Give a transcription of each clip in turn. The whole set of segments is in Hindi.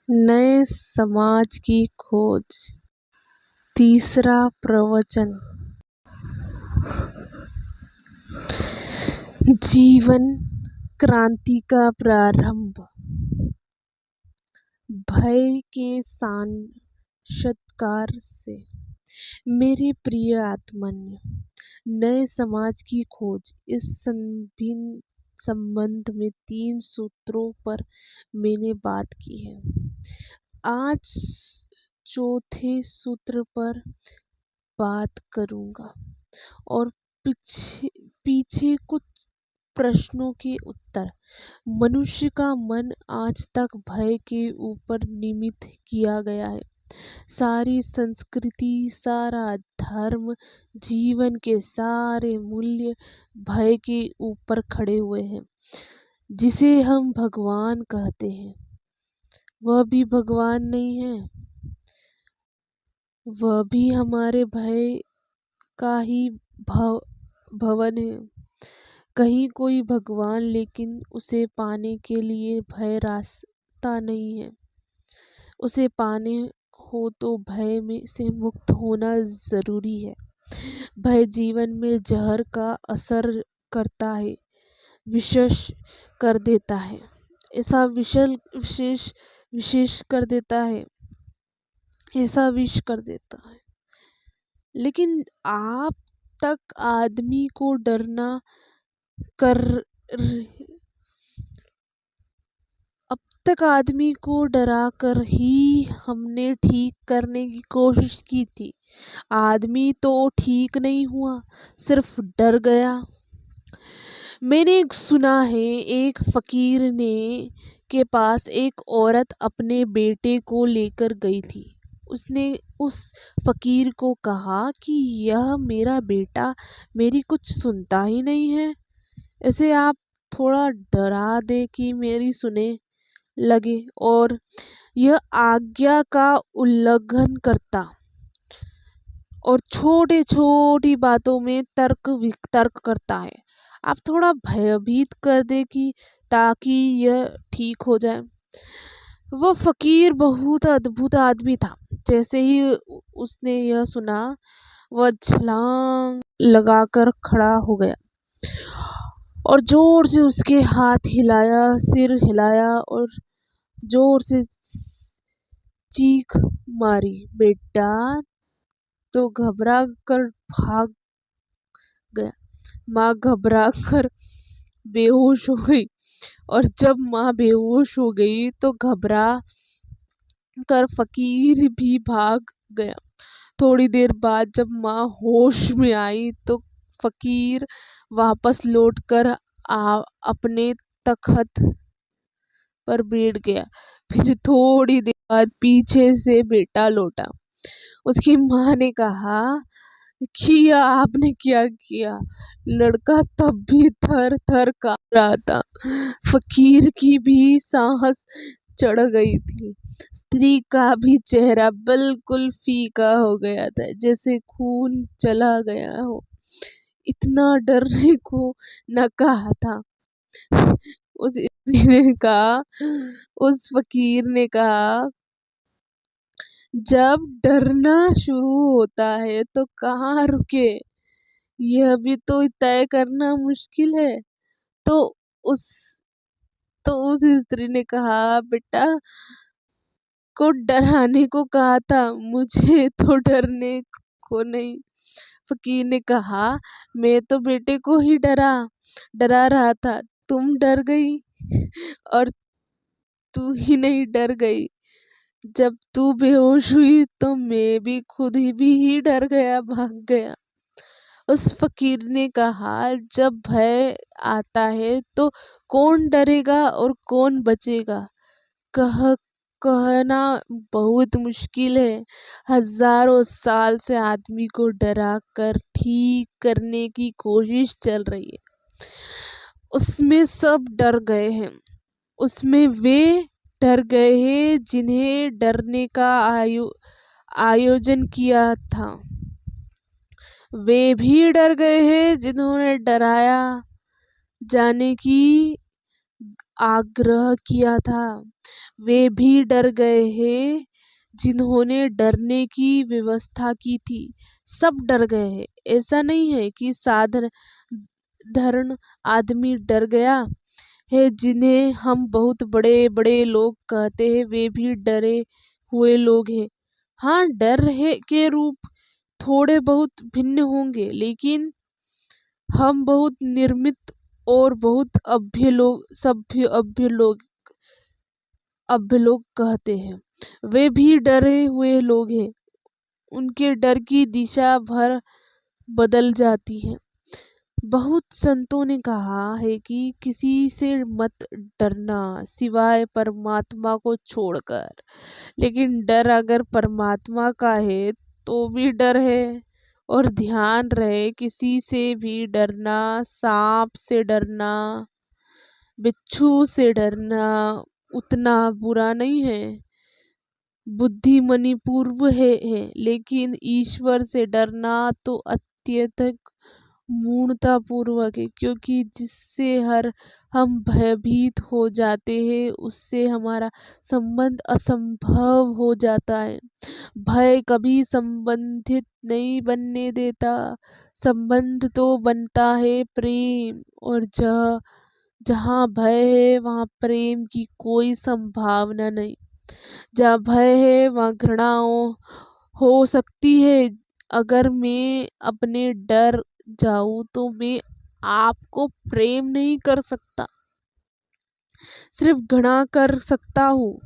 नए समाज की खोज। तीसरा प्रवचन। जीवन क्रांति का प्रारंभ। भय के साक्षात्कार से। मेरे प्रिय आत्मन्य, नए समाज की खोज इस संबंध में 3 सूत्रों पर मैंने बात की है। आज चौथे सूत्र पर बात करूंगा और पीछे कुछ प्रश्नों के उत्तर। मनुष्य का मन आज तक भय के ऊपर निर्मित किया गया है। सारी संस्कृति, सारा धर्म, जीवन के सारे मूल्य भय के ऊपर खड़े हुए हैं। जिसे हम भगवान कहते हैं, वह भी भगवान नहीं है, वह भी हमारे भय का ही भवन है। कहीं कोई भगवान, लेकिन उसे पाने के लिए भय रास्ता नहीं है। उसे पाने हो तो भय में से मुक्त होना जरूरी है। भय जीवन में जहर का असर करता है, विशेष कर देता है, ऐसा विशेष कर देता है, ऐसा विष कर देता है। लेकिन आप तक आदमी को डरना कर अब तक आदमी को डरा कर ही हमने ठीक करने की कोशिश की थी। आदमी तो ठीक नहीं हुआ, सिर्फ डर गया। मैंने सुना है, एक फकीर ने के पास एक औरत अपने बेटे को लेकर गई थी। उसने उस फकीर को कहा कि यह मेरा बेटा मेरी कुछ सुनता ही नहीं है, इसे आप थोड़ा डरा दे कि मेरी सुने लगे और यह आज्ञा का उल्लंघन करता और छोटी छोटी बातों में तर्क वितर्क करता है। आप थोड़ा भयभीत कर दे कि ताकि यह ठीक हो जाए। वह फकीर बहुत अद्भुत आदमी था। जैसे ही उसने यह सुना, वह छलांग लगाकर खड़ा हो गया और जोर से उसके हाथ हिलाया, सिर हिलाया और जोर से चीख मारी। बेटा तो घबरा कर भाग गया। माँ घबरा कर बेहोश हो गई और जब माँ बेहोश हो गई तो घबरा कर फकीर भी भाग गया। थोड़ी देर बाद जब माँ होश में आई तो फकीर वापस लौटकर अपने तख्त पर बैठ गया। फिर थोड़ी देर बाद पीछे से बेटा लौटा। उसकी माँ ने कहा, किया आपने क्या किया? लड़का तब भी थर थर कांप रहा था। फकीर की भी सांस चढ़ गई थी। स्त्री का भी चेहरा बिल्कुल फीका हो गया था, जैसे खून चला गया हो। इतना डरने को न कहा था। उस स्त्री ने कहा, उस फकीर ने कहा, जब डरना शुरू होता है तो कहाँ रुके, यह भी तो तय करना मुश्किल है। तो उस उस स्त्री ने कहा, बेटा को डराने को कहा था, मुझे तो डरने को नहीं। फकीर ने कहा, मैं तो बेटे को ही डरा रहा था, तुम डर गई और तू ही नहीं डर गई। जब तू बेहोश हुई तो मैं भी खुद ही डर गया, भाग गया। उस फकीर ने कहा, जब भय आता है तो कौन डरेगा और कौन बचेगा, कहना बहुत मुश्किल है। हजारों साल से आदमी को डरा कर ठीक करने की कोशिश चल रही है। उसमें सब डर गए हैं। उसमें वे डर गए हैं जिन्हें डरने का आयोजन किया था। वे भी डर गए हैं जिन्होंने डराया जाने की आग्रह किया था। वे भी डर गए हैं जिन्होंने डरने की व्यवस्था की थी। सब डर गए हैं। ऐसा नहीं है कि साधारण आदमी डर गया है। जिन्हें हम बहुत बड़े बड़े लोग कहते हैं वे भी डरे हुए लोग हैं। हाँ, डर है के रूप थोड़े बहुत भिन्न होंगे, लेकिन हम बहुत निर्मित और बहुत अभ्य लोग कहते हैं। वे भी डरे हुए लोग हैं। उनके डर की दिशा भर बदल जाती है। बहुत संतों ने कहा है कि किसी से मत डरना सिवाय परमात्मा को छोड़कर। लेकिन डर अगर परमात्मा का है तो भी डर है। और ध्यान रहे, किसी से भी डरना, सांप से डरना, बिच्छू से डरना उतना बुरा नहीं है, बुद्धिमनीपूर्व है। लेकिन ईश्वर से डरना तो अत्यधिक मूर्खतापूर्वक है, क्योंकि जिससे हम भयभीत हो जाते हैं उससे हमारा संबंध असंभव हो जाता है। भय कभी संबंधित नहीं बनने देता। संबंध तो बनता है प्रेम, और जहाँ भय है वहाँ प्रेम की कोई संभावना नहीं। जहाँ भय है वहाँ घृणा हो सकती है। अगर मैं अपने डर जाऊं तो मैं आपको प्रेम नहीं कर सकता, सिर्फ घृणा कर सकता हूँ।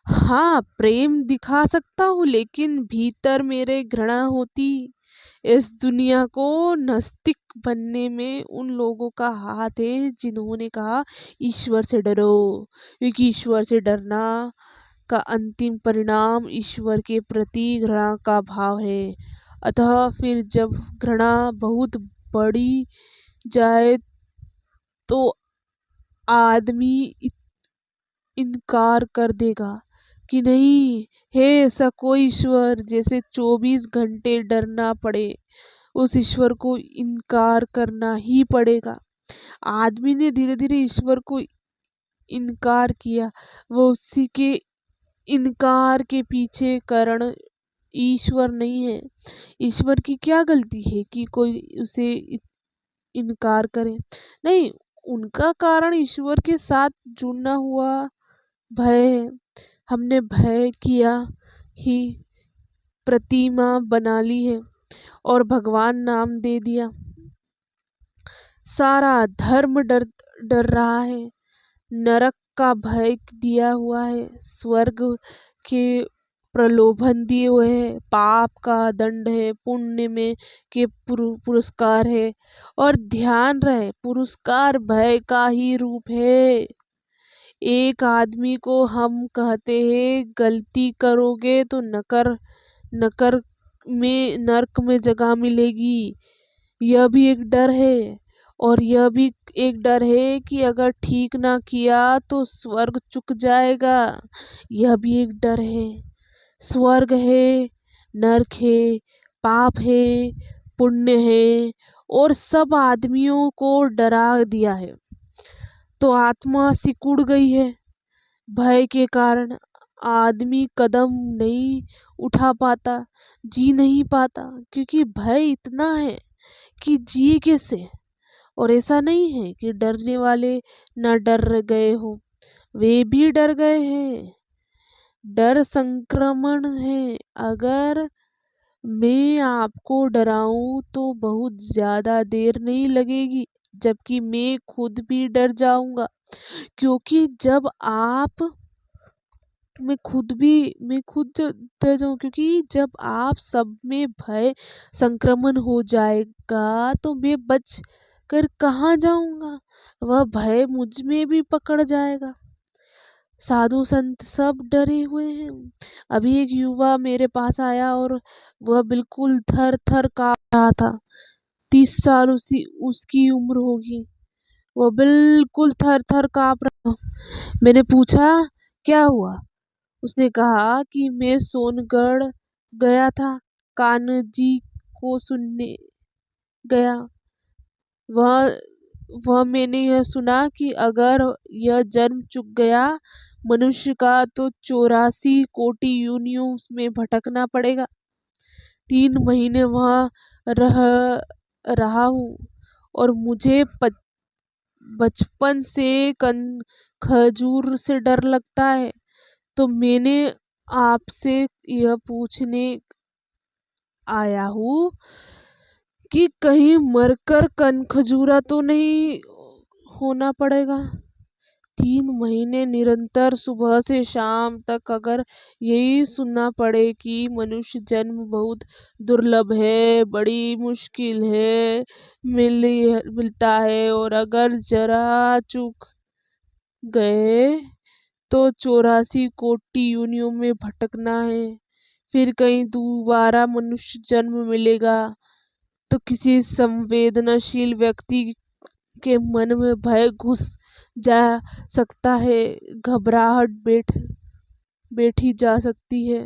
हाँ, प्रेम दिखा सकता हूँ, लेकिन भीतर मेरे घृणा होती। इस दुनिया को नास्तिक बनने में उन लोगों का हाथ है जिन्होंने कहा ईश्वर से डरो, क्योंकि ईश्वर से डरना का अंतिम परिणाम ईश्वर के प्रति घृणा का भाव है। अतः फिर जब घृणा बहुत बढ़ी जाए तो आदमी इनकार कर देगा कि नहीं है ऐसा कोई ईश्वर। जैसे 24 घंटे डरना पड़े, उस ईश्वर को इनकार करना ही पड़ेगा। आदमी ने धीरे धीरे ईश्वर को इनकार किया। वो उसी के इनकार के पीछे कारण ईश्वर नहीं है। ईश्वर की क्या गलती है कि कोई उसे इनकार करे? नहीं, उनका कारण ईश्वर के साथ जुड़ना हुआ भय है। हमने भय किया ही प्रतिमा बना ली है और भगवान नाम दे दिया। सारा धर्म डर डर रहा है। नरक का भय दिया हुआ है, स्वर्ग के प्रलोभन दिए हुए हैं, पाप का दंड है, पुण्य में के पुरस्कार है। और ध्यान रहे, पुरस्कार भय का ही रूप है। एक आदमी को हम कहते हैं गलती करोगे तो नकर नकर में नरक में जगह मिलेगी। यह भी एक डर है। और यह भी एक डर है कि अगर ठीक ना किया तो स्वर्ग चुक जाएगा। यह भी एक डर है। स्वर्ग है, नरक है, पाप है, पुण्य है, और सब आदमियों को डरा दिया है। तो आत्मा सिकुड़ गई है भय के कारण। आदमी कदम नहीं उठा पाता, जी नहीं पाता, क्योंकि भय इतना है कि जिए कैसे। और ऐसा नहीं है कि डरने वाले न डर गए हो, वे भी डर गए हैं। डर संक्रमण है। अगर मैं आपको डराऊं तो बहुत ज्यादा देर नहीं लगेगी, जबकि मैं खुद भी डर जाऊंगा। क्योंकि जब आप मैं खुद डर जाऊं, क्योंकि जब आप सब में भय संक्रमण हो जाएगा तो मैं बच कर कहाँ जाऊंगा? वह भय मुझ में भी पकड़ जाएगा। साधु संत सब डरे हुए हैं। अभी एक युवा मेरे पास आया और वह बिल्कुल थर थर काँप रहा था। 30 साल उसकी उम्र होगी। वो बिल्कुल थर थर काँप रहा था। मैंने पूछा क्या हुआ? उसने कहा कि मैं सोनगढ़ गया था, कान्ह जी को सुनने गया। वह वह मैंने यह सुना कि अगर यह जन्म चूक गया मनुष्य का तो 84 कोटि योनियों में भटकना पड़ेगा। 3 महीने वहाँ रह रहा हूँ और मुझे बचपन से खजूर से डर लगता है। तो मैंने आपसे यह पूछने आया हूँ कि कहीं मरकर खजूरा तो नहीं होना पड़ेगा। 3 महीने निरंतर सुबह से शाम तक अगर यही सुनना पड़े कि मनुष्य जन्म बहुत दुर्लभ है, बड़ी मुश्किल है, मिलता है, और अगर जरा चूक गए तो 84 कोटि योनियों में भटकना है, फिर कहीं दोबारा मनुष्य जन्म मिलेगा। तो किसी संवेदनशील व्यक्ति के मन में भय घुस जा सकता है, घबराहट बैठी जा सकती है।